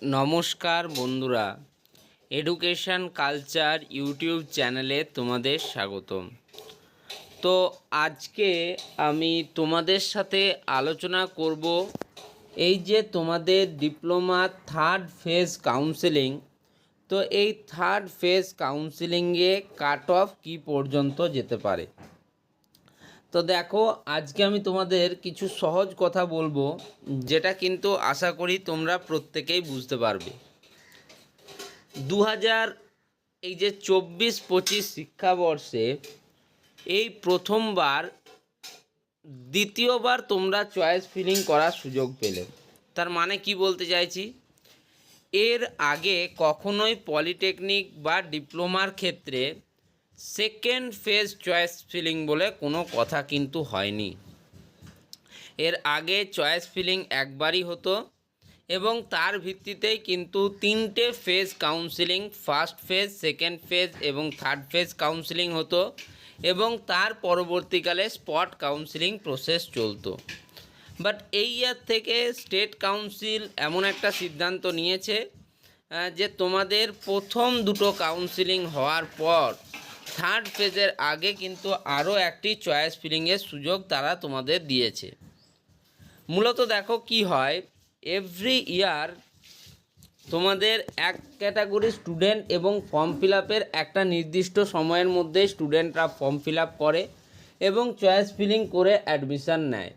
নমস্কার বন্ধুরা, education culture YouTube চ্যানেলে তোমাদের স্বাগতম। তো আজকে আমি তোমাদের সাথে আলোচনা করব এই যে তোমাদের ডিপ্লোমা থার্ড ফেজ কাউন্সেলিং। তো এই থার্ড ফেজ কাউন্সেলিংয়ে কাট অফ কী পর্যন্ত যেতে পারে। তো দেখো, আজকে আমি তোমাদের কিছু সহজ কথা বলবো, যেটা কিন্তু আশা করি তোমরা প্রত্যেকেই বুঝতে পারবে। 2000 এই যে 24-25 শিক্ষাবর্ষে এই প্রথমবার দ্বিতীয়বার তোমরা চয়েস ফিলিং করার সুযোগ পেলে। তার মানে কি বলতে চাইছি, এর আগে কখনোই পলিটেকনিক বা ডিপ্লোমার ক্ষেত্রে সেকেন্ড ফেজ চয়েস ফিলিং বলে কোনো কথা কিন্তু হয়নি। এর আগে চয়েস ফিলিং একবারই হতো এবং তার ভিত্তিতেই কিন্তু 3টে phase counselling, first phase, second phase এবং থার্ড ফেজ কাউন্সেলিং হতো এবং তার পরবর্তীকালে স্পট কাউন্সেলিং প্রসেস চলতো। বাট এই ইয়ার থেকে স্টেট কাউন্সিল এমন একটা সিদ্ধান্ত নিয়েছে যে তোমাদের প্রথম দুটো কাউন্সেলিং হওয়ার পর থার্ড ফেজের আগে কিন্তু আরও একটি চয়েস ফিলিংয়ের সুযোগ তারা তোমাদের দিয়েছে। মূলত দেখো কি হয়, এভরি ইয়ার তোমাদের এক ক্যাটাগরি স্টুডেন্ট এবং ফর্ম ফিল আপের একটা নির্দিষ্ট সময়ের মধ্যে স্টুডেন্টরা ফর্ম ফিল আপ করে এবং চয়েস ফিলিং করে অ্যাডমিশান নেয়।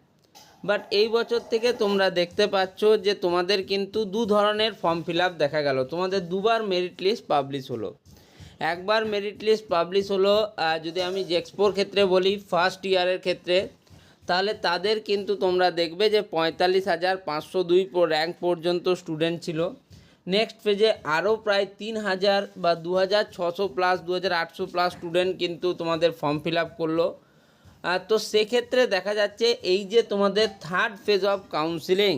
বাট এই বছর থেকে তোমরা দেখতে পাচ্ছ যে তোমাদের কিন্তু দু ধরনের ফর্ম ফিল আপ দেখা গেল। তোমাদের দুবার মেরিট লিস্ট পাবলিশ হলো। একবার মেরিট লিস্ট পাবলিশ হলো, যদি আমি জেক্সপোর ক্ষেত্রে বলি, ফার্স্ট ইয়ারের ক্ষেত্রে, তাহলে তাদের কিন্তু তোমরা দেখবে যে 45,502 র্যাঙ্ক পর্যন্ত স্টুডেন্ট ছিল। নেক্সট ফেজে আরও প্রায় 3,000 বা 2,600 প্লাস 2,800 প্লাস স্টুডেন্ট কিন্তু তোমাদের ফর্ম ফিল আপ করলো। তো সেক্ষেত্রে দেখা যাচ্ছে এই যে তোমাদের থার্ড ফেজ অফ কাউন্সিলিং,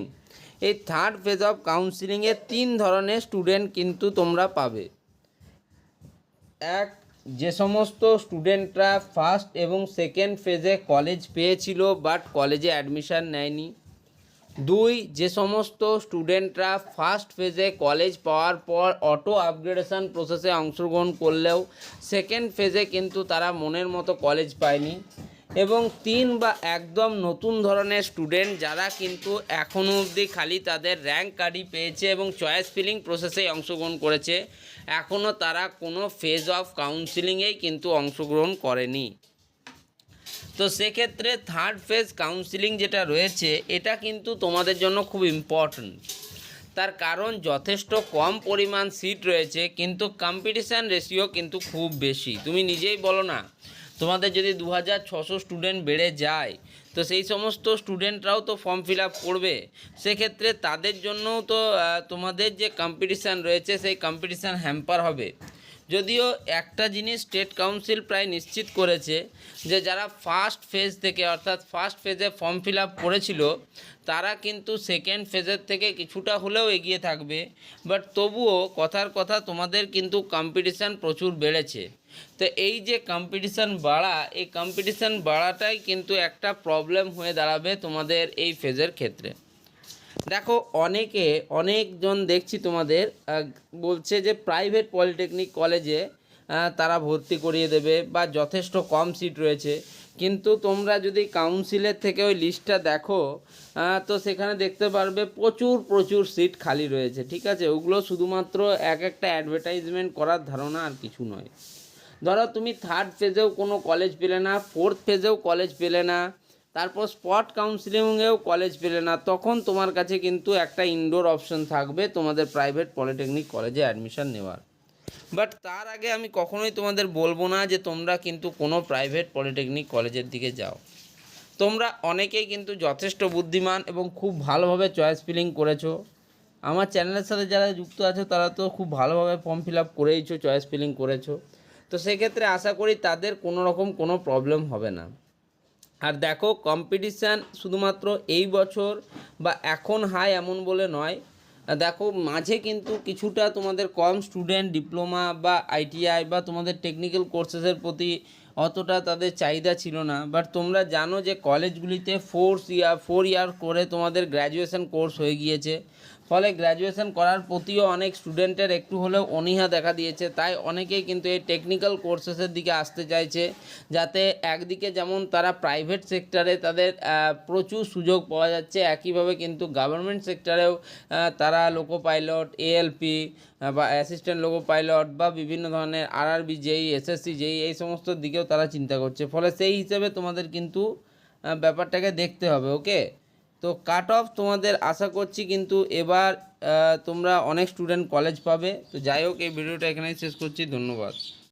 এই থার্ড ফেজ অফ কাউন্সিলিংয়ে 3 ধরনের স্টুডেন্ট কিন্তু তোমরা পাবে। এক, যে সমস্ত স্টুডেন্টরা ফার্স্ট এবং সেকেন্ড ফেজে কলেজ পেয়েছিল বাট কলেজে অ্যাডমিশান নেয়নি। 2, যে সমস্ত স্টুডেন্টরা ফার্স্ট ফেজে কলেজ পাওয়ার পর অটো আপগ্রেডেশন প্রসেসে অংশগ্রহণ করলেও সেকেন্ড ফেজে কিন্তু তারা মনের মতো কলেজ পায়নি। এবং 3, বা একদম নতুন ধরনের স্টুডেন্ট যারা কিন্তু এখনও অবধি খালি তাদের র্যাঙ্ক কার্ডই পেয়েছে এবং চয়েস ফিলিং প্রসেসেই অংশগ্রহণ করেছে, এখনও তারা কোনো ফেজ অফ কাউন্সিলিংয়েই কিন্তু অংশগ্রহণ করেনি। তো সেক্ষেত্রে থার্ড ফেজ কাউন্সিলিং যেটা রয়েছে, এটা কিন্তু তোমাদের জন্য খুব ইম্পর্ট্যান্ট। তার কারণ যথেষ্ট কম পরিমাণ সিট রয়েছে কিন্তু কম্পিটিশান রেশিও কিন্তু খুব বেশি। তুমি নিজেই বলো না, তোমাদের যদি 2,600 স্টুডেন্ট বেড়ে যায় তো সেই সমস্ত স্টুডেন্টরাও তো ফর্ম ফিল আপ করবে। সেক্ষেত্রে তাদের জন্যও তো তোমাদের যে কম্পিটিশান রয়েছে সেই কম্পিটিশান হ্যাম্পার হবে। যদিও একটা জিনিস স্টেট কাউন্সিল প্রায় নিশ্চিত করেছে যে যারা ফার্স্ট ফেজ থেকে, অর্থাৎ ফার্স্ট ফেজে ফর্ম ফিল আপ করেছিল, তারা কিন্তু সেকেন্ড ফেজের থেকে কিছুটা হলেও এগিয়ে থাকবে। বাট তবুও কথার কথা, তোমাদের কিন্তু কম্পিটিশান প্রচুর বেড়েছে। তো এই যে কম্পিটিশান বাড়া, এই কম্পিটিশান বাড়াটাই কিন্তু একটা প্রবলেম হয়ে দাঁড়াবে তোমাদের এই ফেজের ক্ষেত্রে। দেখো, অনেকজন দেখছি তোমাদের বলছে যে প্রাইভেট পলিটেকনিক কলেজে তারা ভর্তি করিয়ে দেবে বা যথেষ্ট কম সিট রয়েছে। কিন্তু তোমরা যদি কাউন্সিলের থেকে ওই লিস্টটা দেখো, তো সেখানে দেখতে পারবে প্রচুর সিট খালি রয়েছে। ঠিক আছে, ওগুলো শুধুমাত্র একটা অ্যাডভার্টাইজমেন্ট করার ধারণা, আর কিছু নয়। ধরো তুমি থার্ড ফেজেও কোনো কলেজ পেলে না, ফোর্থ ফেজেও কলেজ পেলে না, তারপর স্পট কাউন্সিলিংয়েও কলেজ পেলে না, তখন তোমার কাছে কিন্তু একটা ইনডোর অপশন থাকবে তোমাদের প্রাইভেট পলিটেকনিক কলেজে অ্যাডমিশন নেওয়ার। বাট তার আগে আমি কখনোই তোমাদের বলবো না যে তোমরা কিন্তু কোনো প্রাইভেট পলিটেকনিক কলেজের দিকে যাও। তোমরা অনেকেই কিন্তু যথেষ্ট বুদ্ধিমান এবং খুব ভালোভাবে চয়েস ফিলিং করেছো। আমার চ্যানেলের সাথে যারা যুক্ত আছে তারা তো খুব ভালোভাবে ফর্ম ফিল আপ করেইছো, চয়েস ফিলিং করেছো। তো সেক্ষেত্রে আশা করি তাদের কোনো রকম কোনো প্রবলেম হবে না। আর দেখো, কম্পিটিশান শুধুমাত্র এই বছর বা এখন হাই এমন বলে নয়। দেখো, মাঝে কিন্তু কিছুটা তোমাদের কম স্টুডেন্ট ডিপ্লোমা বা আইটিআই বা তোমাদের টেকনিক্যাল কোর্সেসের প্রতি অতটা তাদের চাহিদা ছিল না। বাট তোমরা জানো যে কলেজগুলিতে 4 ইয়ার করে তোমাদের গ্র্যাজুয়েশন কোর্স হয়ে গিয়েছে, ফলে গ্র্যাজুয়েশন করার প্রতিও অনেক স্টুডেন্টের একটু হলেও অনীহা দেখা দিয়েছে। তাই অনেকেই কিন্তু এই টেকনিক্যাল কোর্সেসের দিকে আসতে চাইছে, যাতে একদিকে যেমন তারা প্রাইভেট সেক্টরে তাদের প্রচুর সুযোগ পাওয়া যাচ্ছে, একইভাবে কিন্তু গভর্নমেন্ট সেক্টরেও তারা লোকো পাইলট, এএলপি বা অ্যাসিস্ট্যান্ট লোকো পাইলট বা বিভিন্ন ধরনের আরআরবি জেই, এসএসসি জেই এই সমস্ত দিকেও তারা চিন্তা করছে। ফলে সেই হিসেবে তোমাদের কিন্তু ব্যাপারটাকে দেখতে হবে। ওকে, তো কাট অফ তোমাদের আশা করছি কিন্তু এবার তোমরা অনেক স্টুডেন্ট কলেজ পাবে। তো যাই হোক, এই ভিডিওটা এখানেই শেষ করছি। ধন্যবাদ।